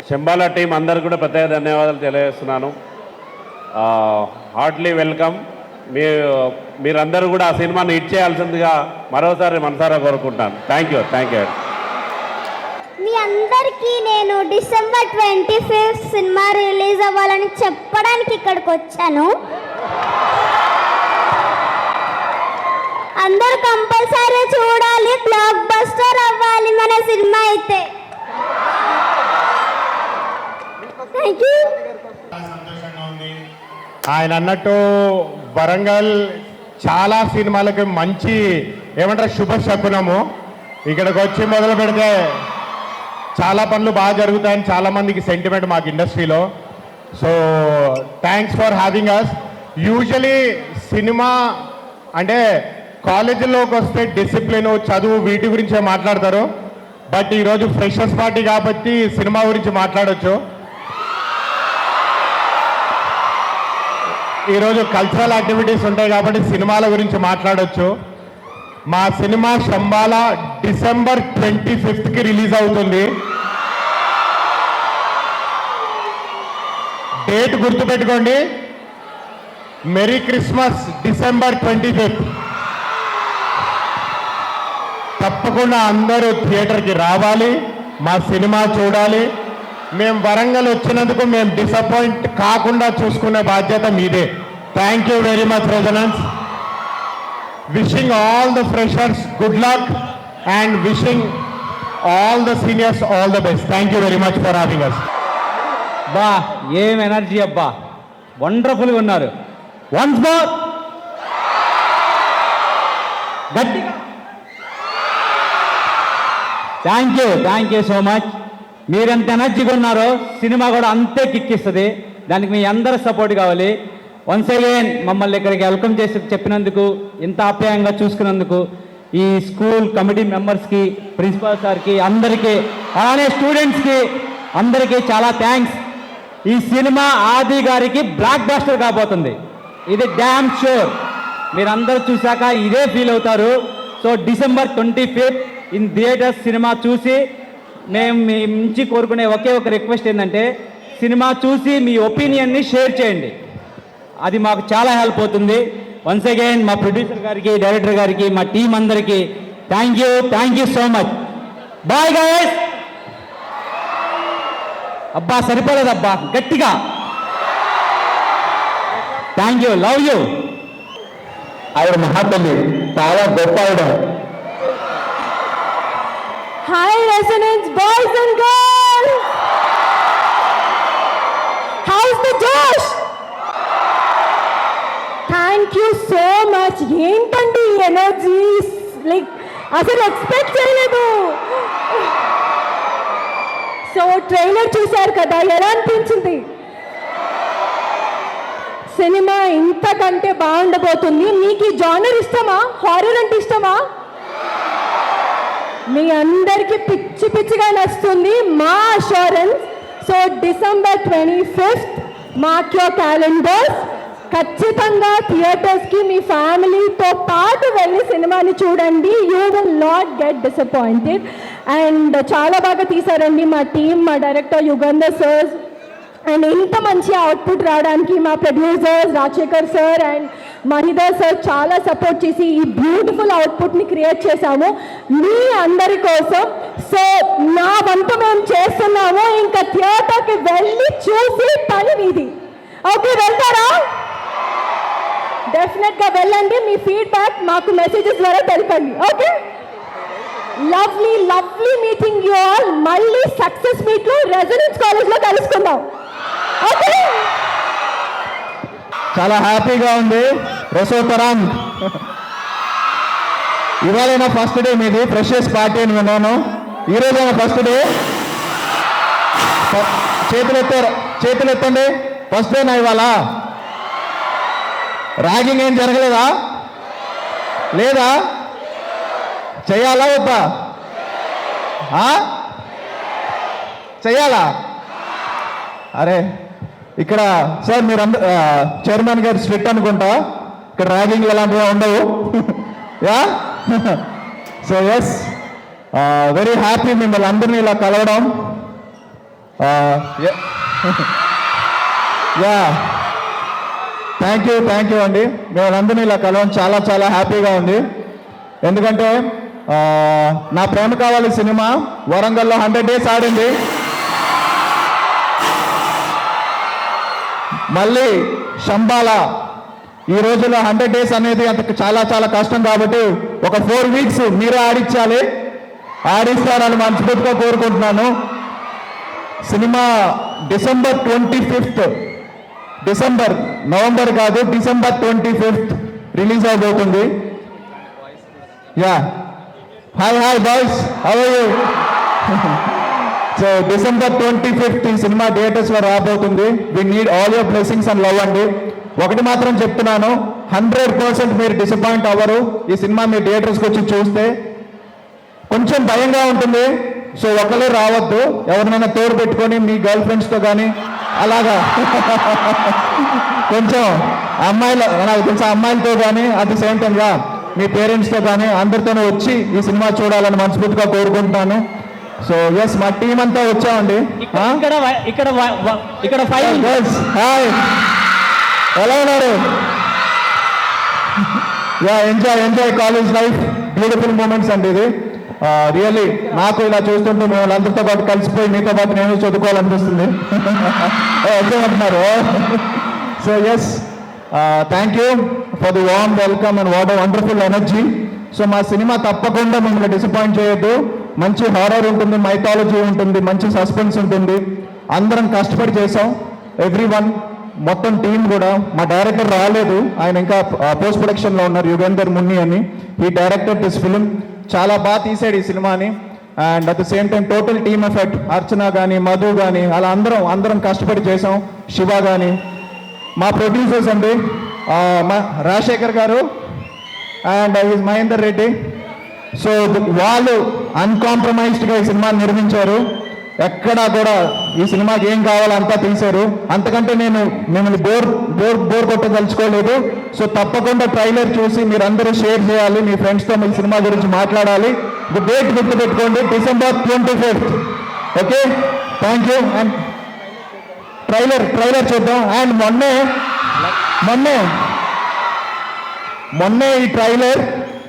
Shambhala team అందరికి కూడా ప్రత్యేక ధన్యవాదాలు తెలియజేస్తున్నాను. Heartly welcome. మీరందరూ కూడా ఆ సినిమాని హిట్ చేయాల్సిందిగా మరోసారి మనసారా కోరుకుంటాను. Thank you. మీ అందరికీ నేను డిసెంబర్ 25 సినిమా రిలీజ్ అవ్వాలని చెప్పడానికి ఇక్కడికి వచ్చాను. అందరూ కంపల్సరీ చూడాలి. బ్లాక్ బస్టర్ అవ్వాలి మన సినిమా అయితే. Thank you. ఆయన అన్నట్టు వరంగల్ చాలా సినిమాలకి మంచి ఏమంటారు శుభశకునము. ఇక్కడికి వచ్చి మొదలు పెడితే చాలా పనులు బాగా జరుగుతాయని చాలామందికి సెంటిమెంట్ మాకు ఇండస్ట్రీలో. So thanks for having us. Usually cinema అంటే కాలేజీలోకి వస్తే డిసిప్లిన్ చదువు వీటి గురించే మాట్లాడతారు. బట్ ఈరోజు ఫ్రెషర్స్ పార్టీ కాబట్టి సినిమా గురించి మాట్లాడవచ్చు. ఈరోజు కల్చరల్ యాక్టివిటీస్ ఉంటాయి కాబట్టి సినిమాల గురించి మాట్లాడవచ్చు. మా సినిమా శంబాలా డిసెంబర్ 25కి రిలీజ్ అవుతుంది. డేట్ గుర్తుపెట్టుకోండి. Merry Christmas December 25. తప్పకుండా అందరూ థియేటర్కి రావాలి, మా సినిమా చూడాలి. మేము వరంగల్ వచ్చినందుకు మేము డిసప్పాయింట్ కాకుండా చూసుకునే బాధ్యత మీదే. Thank you very much resonance. Wishing all the freshers good luck and wishing all the seniors all the best. Thank you very much for having us. బా ఏం ఎనర్జీ అబ్బా, వండర్ఫుల్గా ఉన్నారు. వన్స్ మోర్ గట్టిగా థ్యాంక్ యూ సో మచ్. మీరెంత ఎనర్జీగా ఉన్నారో cinema కూడా అంతే కిక్కిస్తుంది. దానికి మీ అందరూ సపోర్ట్ కావాలి. వన్స్ అగైన్ మమ్మల్ని ఇక్కడికి వెల్కమ్ చేసి చెప్పినందుకు, ఇంత ఆప్యాయంగా చూసుకున్నందుకు ఈ స్కూల్ కమిటీ మెంబర్స్కి, ప్రిన్సిపాల్ సార్కి, అందరికీ, అలానే స్టూడెంట్స్కి అందరికీ చాలా థ్యాంక్స్. ఈ సినిమా ఆది గారికి బ్లాక్ బస్టర్ కాబోతుంది. ఇది డ్యామ్ షూర్. మీరందరూ చూశాక ఇదే ఫీల్ అవుతారు. So December 25 in theatres cinema చూసి మేము మీ నుంచి కోరుకునే ఒకే ఒక రిక్వెస్ట్ ఏంటంటే సినిమా చూసి మీ ఒపీనియన్ని షేర్ చేయండి. అది మాకు చాలా హెల్ప్ అవుతుంది. వన్స్ అగైన్ మా ప్రొడ్యూసర్ గారికి, డైరెక్టర్ గారికి, మా టీం అందరికీ thank you so much. Bye guys. అబ్బా సరిపోలేదబ్బా, గట్టిగా థ్యాంక్ యూ, లవ్ యూ. ఆవిడ మహాతల్లి, చాలా గొప్ప ఆవిడ. Hi Resonance boys and girls. How's the Josh? Thank you so much. ఏంటండి ఎనర్జీ, లైక్ అసలు ఎక్స్పెక్ట్ చేయలేదు. సో ట్రైలర్ చూశారు కదా, ఎలా అనిపించింది? సినిమా ఇంతకంటే బాగుండబోతుంది. మీకు ఈ జానర్ ఇష్టమా? హారర్ అంటే ఇష్టమా? మీ అందరికీ పిచ్చిగా నచ్చుతుంది, మా assurance. So December 25 mark your calendars. ఖచ్చితంగా థియేటర్స్కి మీ ఫ్యామిలీతో పాటు వెళ్ళి సినిమాని చూడండి. You will not get disappointed. And చాలా బాగా తీశారండి మా టీం, మా డైరెక్టర్ యుగంధర్ సార్. అండ్ ఇంత మంచి అవుట్పుట్ రావడానికి మా producers Rajasekhar sir and Mahidhar sir చాలా సపోర్ట్ చేసి ఈ బ్యూటిఫుల్ అవుట్పుట్ని క్రియేట్ చేశాము మీ అందరి కోసం. సో నా వంతు మేము చేస్తున్నాము. ఇంకా థియేటర్కి వెళ్ళి చూసి పని మీది. ఓకే, వెళ్తారా? డెఫినెట్గా వెళ్ళండి. మీ ఫీడ్బ్యాక్ మాకు మెసేజెస్ ద్వారా తెలపండి. Okay, lovely meeting you all. మళ్ళీ సక్సెస్ మీట్లో రెసిడెన్స్ కాలేజ్లో కలుసుకుందాం. ఓకే, చాలా హ్యాపీగా ఉంది. రసోతరం ఇవాళైనా ఫస్ట్ డే మీది, ఫ్రెషర్స్ పార్టీ అని విన్నాను. ఈరోజైనా ఫస్ట్ డే. చేతులు ఎత్తండి. ఫస్ట్ డేనా ఇవాళ? ర్యాగింగ్ ఏం జరగలేదా? లేదా? చెయ్యాలా వద్దా? చెయ్యాలా? అరే ఇక్కడ సార్ మీరు చైర్మన్ గారు స్ట్రిక్ట్ అనుకుంటా, ఇక్కడ ర్యాగింగ్ ఎలాంటివి ఉండవు. Yeah, so yes, very happy మిమ్మల్ని అందరినీ ఇలా కలవడం. యా థ్యాంక్ యూ అండి. మేమందరినీ ఇలా కలవడం చాలా చాలా హ్యాపీగా ఉంది. ఎందుకంటే నా ప్రేమ కావాలి సినిమా వరంగల్లో 100 days ఆడింది. మళ్ళీ శంబాల ఈ రోజుల్లో 100 days అనేది అంత చాలా చాలా కష్టం కాబట్టి ఒక 4 weeks మీరే ఆడించాలి. ఆడిస్తారని మనస్ఫూర్తిగా కోరుకుంటున్నాను. సినిమా డిసెంబర్ 25th, నవంబర్ కాదు, డిసెంబర్ 25th రిలీజ్ అవబోతుంది. Yeah hi boys, how are you? So December 25th ఈ సినిమా థియేటర్స్లో రాబోతుంది. We need all your blessings and love అండి. ఒకటి మాత్రం చెప్తున్నాను, 100% మీరు డిసప్పాయింట్ అవ్వరు. ఈ సినిమా మీ థియేటర్స్కి వచ్చి చూస్తే కొంచెం భయంగా ఉంటుంది. సో ఒకళ్ళే రావద్దు, ఎవరినైనా తోడు పెట్టుకొని మీ గర్ల్ ఫ్రెండ్స్తో కానీ అలాగా కొంచెం నాకు తెలిసిన అమ్మాయిలతో కానీ అట్ ది సేమ్ టైంగా మీ పేరెంట్స్తో కానీ అందరితోనే వచ్చి ఈ సినిమా చూడాలని మనస్ఫూర్తిగా కోరుకుంటున్నాను. సో ఎస్, మా టీం అంతా వచ్చామండి. హాయ్, ఎలా ఉన్నారు? Yeah enjoy college life, beautiful moments అండి ఇది. రియల్లీ నాకు ఇలా చూస్తుంటే మేము అందరితో పాటు కలిసిపోయి మీతో పాటు నేను చదువుకోవాలనిపిస్తుంది. ఎంజాయ్ అంటున్నారు. So yes, thank you for the warm welcome and what wonderful energy. So మా సినిమా తప్పకుండా మిమ్మల్ని డిసప్పాయింట్ చేయొద్దు. మంచి హారర్ ఉంటుంది, మైథాలజీ ఉంటుంది, మంచి సస్పెన్స్ ఉంటుంది. అందరం కష్టపడి చేసాం, ఎవ్రీవన్, మొత్తం టీం కూడా. మా డైరెక్టర్ రాలేదు, ఆయన ఇంకా పోస్ట్ ప్రొడక్షన్లో ఉన్నారు, యుగేందర్ మున్ని అని. ఈ డైరెక్టర్ దిస్ ఫిలిం చాలా బాగా తీసాడు ఈ సినిమాని. And at the same time total team effect, Archana కానీ మధు కానీ అలా అందరం కష్టపడి చేసాం. శివ కానీ మా ప్రొడ్యూసర్స్ అండి, మా రాజశేఖర్ గారు అండ్ మహేందర్ రెడ్డి. సో వాళ్ళు అన్కాంప్రమైజ్డ్గా ఈ సినిమాని నిర్మించారు. ఎక్కడా కూడా ఈ సినిమాకి ఏం కావాలో అంతా తీశారు. అంతకంటే నేను మిమ్మల్ని బోర్ కొట్టదలుచుకోలేదు. సో తప్పకుండా ట్రైలర్ చూసి మీరందరూ షేర్ చేయాలి, మీ ఫ్రెండ్స్తో మీ సినిమా గురించి మాట్లాడాలి. డేట్ గుర్తుపెట్టుకోండి, December 25th. Okay, thank you. And trailer చూద్దాం. అండ్ మొన్నే ఈ ట్రైలర్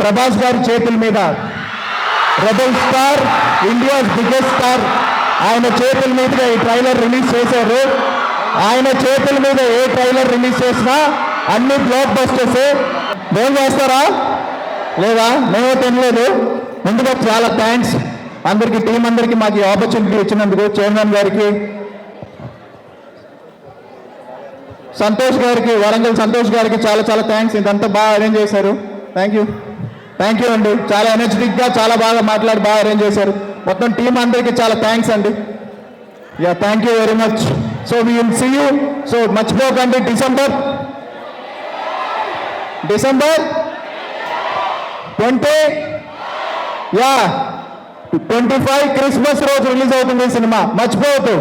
ప్రభాస్ గారి చేతుల మీద, rebel star, India's biggest star, ఆయన చేతుల మీదుగా ఈ ట్రైలర్ రిలీజ్ చేశారు. ఆయన చేతుల మీద ఏ ట్రైలర్ రిలీజ్ చేసినా అన్ని బ్లాక్ బస్టర్స్. మేము చేస్తారా లేదా? మేము తినలేదు. ముందుగా చాలా థ్యాంక్స్ అందరికీ, టీం అందరికీ మాకు ఈ ఆపర్చునిటీ ఇచ్చినందుకు. చైర్మన్ గారికి, సంతోష్ గారికి, వరంగల్ సంతోష్ గారికి చాలా చాలా థ్యాంక్స్. ఇదంతా బాగా అరేంజ్ చేశారు. థ్యాంక్ యూ అండి. చాలా ఎనర్జెటిక్గా చాలా బాగా బాగా అరేంజ్ చేశారు. మొత్తం టీం అందరికీ చాలా థ్యాంక్స్ అండి. Yeah, thank you very much. So we will see you. So మర్చిపోకండి, డిసెంబర్ 25 క్రిస్మస్ రోజు రిలీజ్ అవుతుంది సినిమా, మర్చిపోవద్దు.